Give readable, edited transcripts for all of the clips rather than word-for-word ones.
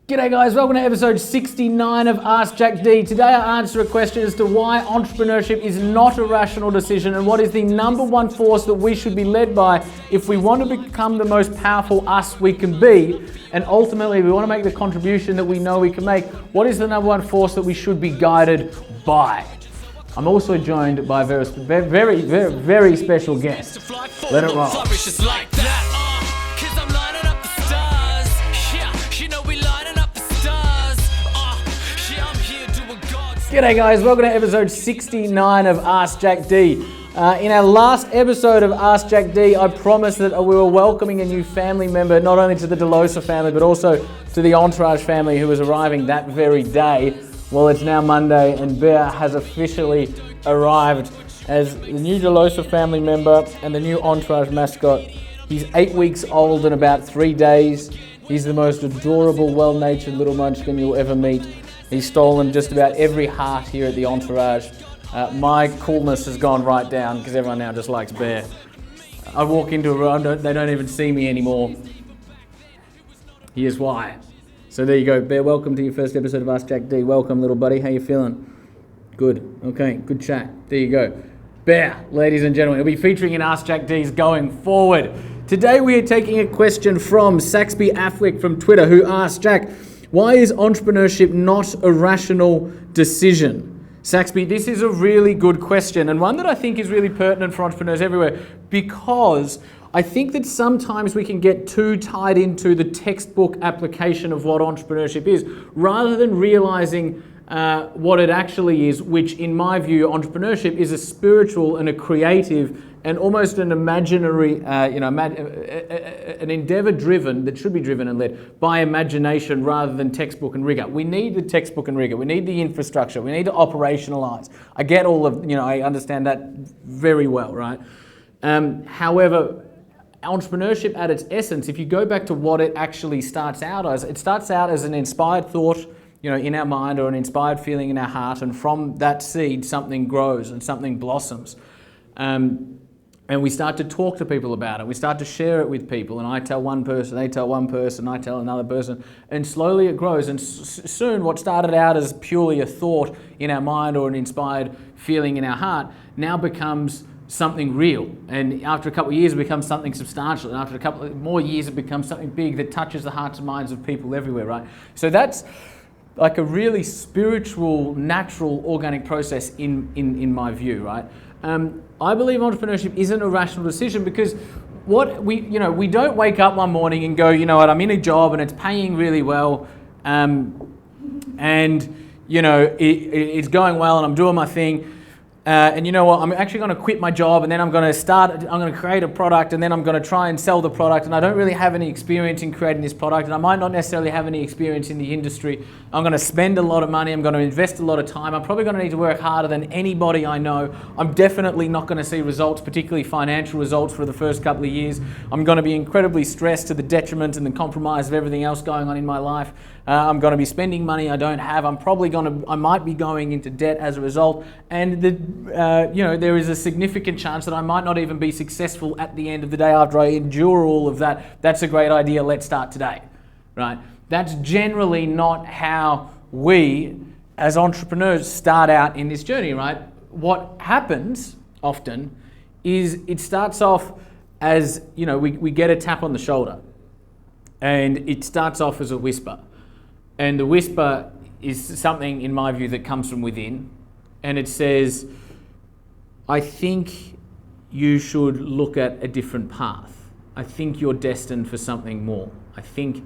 G'day guys, welcome to episode 69 of Ask Jack D. Today I answer a question as to why entrepreneurship is not a rational decision and what is the number one force that we should be led by if we want to become the most powerful us we can be, and ultimately we want to make the contribution that we know we can make. What is the number one force that we should be guided by? I'm also joined by a very special guest. Let it roll. G'day guys, welcome to episode 69 of Ask Jack D. In our last episode of Ask Jack D, I promised that we were welcoming a new family member, not only to the Delosa family, but also to the Entourage family who was arriving that very day. Well, it's now Monday and Bear has officially arrived as the new Delosa family member and the new Entourage mascot. He's 8 weeks old in about 3 days. He's the most adorable, well-natured little munchkin you'll ever meet. He's stolen just about every heart here at the Entourage. My coolness has gone right down because everyone now just likes Bear. I walk into a room, they don't even see me anymore. Here's why. So there you go, Bear, welcome to your first episode of Ask Jack D. Welcome, little buddy, how you feeling? Good, okay, good chat. There you go. Bear, ladies and gentlemen, he'll be featuring in Ask Jack D's going forward. Today we are taking a question from Saxby Affleck from Twitter, who asked, Jack, why is entrepreneurship not a rational decision? Saxby, this is a really good question and one that I think is really pertinent for entrepreneurs everywhere, because I think that sometimes we can get too tied into the textbook application of what entrepreneurship is, rather than realizing what it actually is, which in my view, entrepreneurship is a spiritual and a creative and almost an imaginary, an endeavor driven, that should be driven and led by imagination rather than textbook and rigor. We need the textbook and rigor. We need the infrastructure. We need to operationalize. I get all of, I understand that very well, right? However, entrepreneurship at its essence, if you go back to what it actually starts out as an inspired thought, in our mind, or an inspired feeling in our heart, and from that seed something grows and something blossoms. And we start to talk to people about it. We start to share it with people, and I tell one person, they tell one person, I tell another person, and slowly it grows. And soon what started out as purely a thought in our mind or an inspired feeling in our heart now becomes something real. And after a couple of years it becomes something substantial, and after a couple of more years it becomes something big that touches the hearts and minds of people everywhere, right? So that's like a really spiritual, natural, organic process in my view, right? I believe entrepreneurship isn't a rational decision because we don't wake up one morning and go, I'm in a job and it's paying really well, and it's going well and I'm doing my thing. And I'm actually going to quit my job, and then I'm going to create a product, and then I'm going to try and sell the product, and I don't really have any experience in creating this product, and I might not necessarily have any experience in the industry. I'm going to spend a lot of money, I'm going to invest a lot of time, I'm probably going to need to work harder than anybody I know. I'm definitely not going to see results, particularly financial results, for the first couple of years. I'm going to be incredibly stressed to the detriment and the compromise of everything else going on in my life. I'm going to be spending money I don't have. I might be going into debt as a result, and there is a significant chance that I might not even be successful at the end of the day after I endure all of that. That's a great idea. Let's start today, right? That's generally not how we as entrepreneurs start out in this journey, right? What happens often is it starts off as, we get a tap on the shoulder, and it starts off as a whisper. And the whisper is something, in my view, that comes from within, and it says, I think you should look at a different path. I think you're destined for something more. I think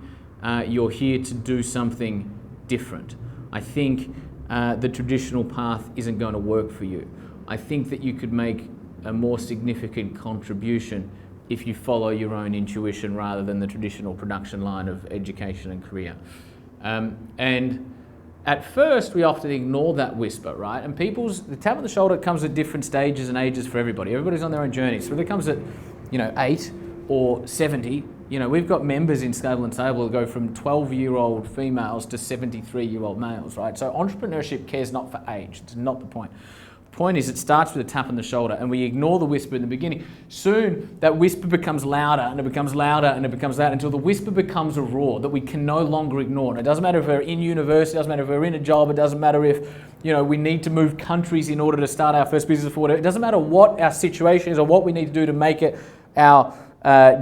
you're here to do something different. I think the traditional path isn't going to work for you. I think that you could make a more significant contribution if you follow your own intuition rather than the traditional production line of education and career. And at first, we often ignore that whisper, right? And the tap on the shoulder comes at different stages and ages for everybody. Everybody's on their own journey. So if it comes at, 8 or 70, we've got members in Stable and Sable that go from 12-year-old females to 73-year-old males, right? So entrepreneurship cares not for age. It's not the point. point is, it starts with a tap on the shoulder, and we ignore the whisper in the beginning. Soon, that whisper becomes louder, and it becomes louder, and it becomes louder, until the whisper becomes a roar that we can no longer ignore. And it doesn't matter if we're in university, it doesn't matter if we're in a job, it doesn't matter if, you know, we need to move countries in order to start our first business or whatever. It doesn't matter what our situation is or what we need to do to make it our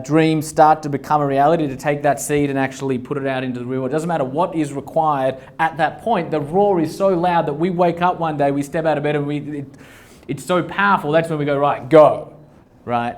dreams start to become a reality, to take that seed and actually put it out into the real world. It doesn't matter what is required at that point. The roar is so loud that we wake up one day, we step out of bed, and it's so powerful. That's when we go, right, go, right?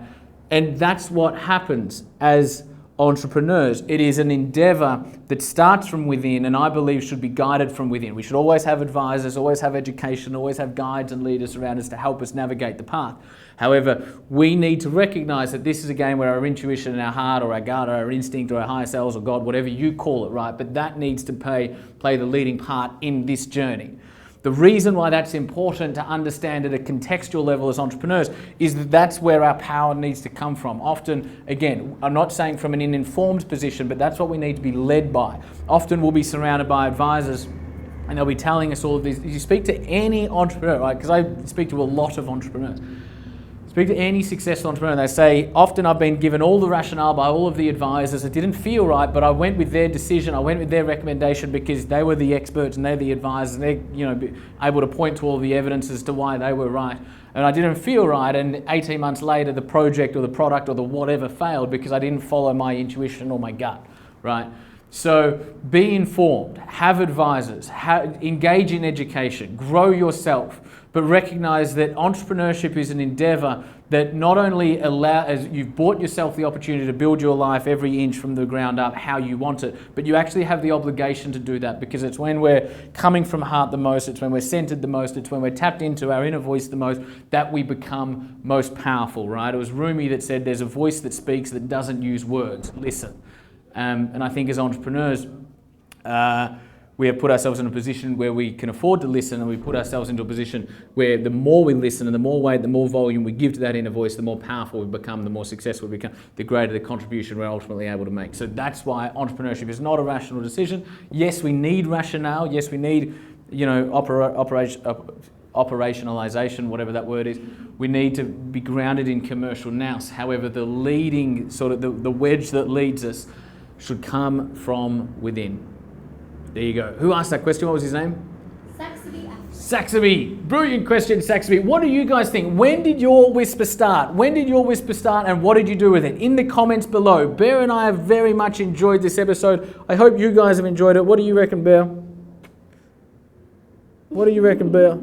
And that's what happens as entrepreneurs. It is an endeavor that starts from within, and I believe should be guided from within. We should always have advisors, always have education, always have guides and leaders around us to help us navigate the path. However, we need to recognize that this is a game where our intuition and our heart or our gut or our instinct or our higher selves or God, whatever you call it, right? But that needs to play the leading part in this journey. The reason why that's important to understand at a contextual level as entrepreneurs is that that's where our power needs to come from. Often, again, I'm not saying from an informed position, but that's what we need to be led by. Often we'll be surrounded by advisors and they'll be telling us all of this. You speak to any entrepreneur, right? Because I speak to a lot of entrepreneurs. Speak to any successful entrepreneur, and they say, often I've been given all the rationale by all of the advisors. It didn't feel right, but I went with their decision. I went with their recommendation because they were the experts and they're the advisors, and they're, you know, able to point to all the evidence as to why they were right. And I didn't feel right, and 18 months later, the project or the product or the whatever failed because I didn't follow my intuition or my gut, right? So be informed, have advisors, engage in education, grow yourself, but recognize that entrepreneurship is an endeavor that not only as you've bought yourself the opportunity to build your life every inch from the ground up how you want it, but you actually have the obligation to do that, because it's when we're coming from heart the most, it's when we're centered the most, it's when we're tapped into our inner voice the most, that we become most powerful, right? It was Rumi that said there's a voice that speaks that doesn't use words. Listen. And I think as entrepreneurs, we have put ourselves in a position where we can afford to listen, and we put ourselves into a position where the more we listen and the more weight, the more volume we give to that inner voice, the more powerful we become, the more successful we become, the greater the contribution we're ultimately able to make. So that's why entrepreneurship is not a rational decision. Yes, we need rationale. Yes, we need, you know, operationalization, whatever that word is. We need to be grounded in commercial nous. However, the leading, sort of the wedge that leads us should come from within. There you go. Who asked that question? What was his name? Saxby. Brilliant question, Saxby. What do you guys think? When did your whisper start? When did your whisper start, and what did you do with it? In the comments below. Bear and I have very much enjoyed this episode. I hope you guys have enjoyed it. What do you reckon, Bear? What do you reckon, Bear?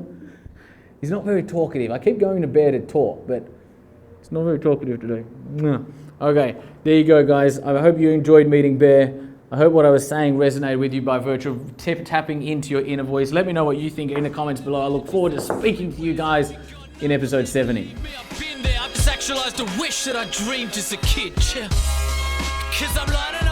He's not very talkative. I keep going to Bear to talk, but he's not very talkative today. No. Okay, there you go, guys. I hope you enjoyed meeting Bear. I hope what I was saying resonated with you by virtue of tapping into your inner voice. Let me know what you think in the comments below. I look forward to speaking to you guys in episode 70. I've just actualized a wish that I dreamed as a kid. 'Cause I'm lining